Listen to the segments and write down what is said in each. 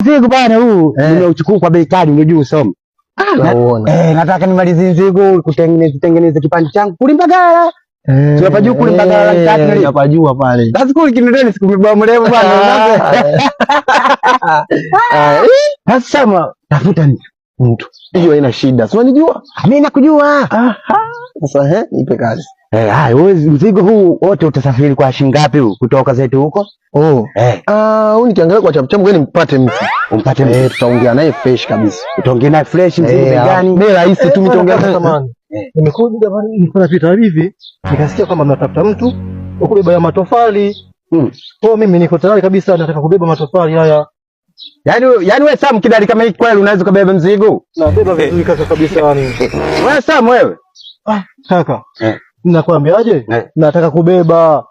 Mzigo bwana huu nimeuchukua kwa bei kali unajua usome. Naona. Nataka nimalizie mzigo kutengeneza kipande changu kule Mbagala. Sio hapa juu kule Mbagala tatu hapa juu pale. Basi kule Kinondoni siku mbwa mrefu bwana. Sasa tafuta mtu. Hiyo haina shida. Si unanijua? Mimi nakujua. Sasa nipe kazi. Haya wewe mzigo huu wote utasafiri kwa shilingi ngapi huu kutoka zetu huko? Huu nikiangalia kwa chapu wewe nimpate mtu. Umpate mtu. Tutaongea naye fresh kabisa. Utaongea naye fresh mzigo gani? Mimi rahisi tu nitaongea naye samani. Nimekuja jamani nilikuwa napita hivi nikasikia kama mnatafuta mtu ukubeba matofali. Kwa mimi niko tayari kabisa nataka kubeba matofali haya. Yaani wewe Sam kidali kama hiki kweli unaweza kubeba mzigo? Nabeba vizuri kaka kabisa yani. Wewe Sam wewe? Kaka. Nakwambiaje? Nataka kubeba.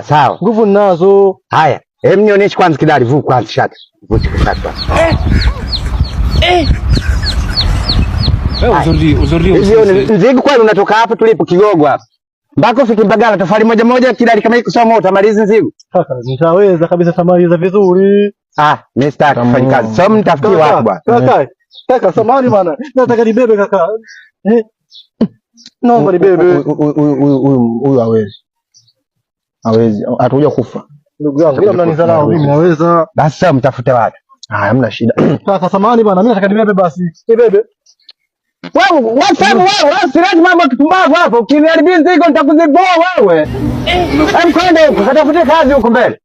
Sawa. Nguvu ninazo. Haya, hebu nionyeshe kwanza kidali vuka kwanza shaka. Vuka kwanza. Uzuri. Mzigo kweli unatoka hapa tulipo Kigogo hapa. Mpaka ufike Mbagala tofali moja kidali kama hiki kusoma utamaliza mzigo. Kaka, nitaweza kabisa tamaliza vizuri. Mimi sitaki kufanya kazi. So mtafutie watu bwana. Kaka samahani bwana. Nataka nibebe kaka. Naomba nibebe. Huyu hawezi. Atakuja kufa. Ndugu yangu, ila mnanizarau mimi naweza. Basi sasa mtafute watu. Hamna shida. Kaka samahani bwana, mimi nataka nibebe basi. Nibebe. Wewe siraji mambo kipumbavu hapo. Ukiniharibia mzigo nitakuziboa wewe. Kwenda huko, katafute kazi huko mbele.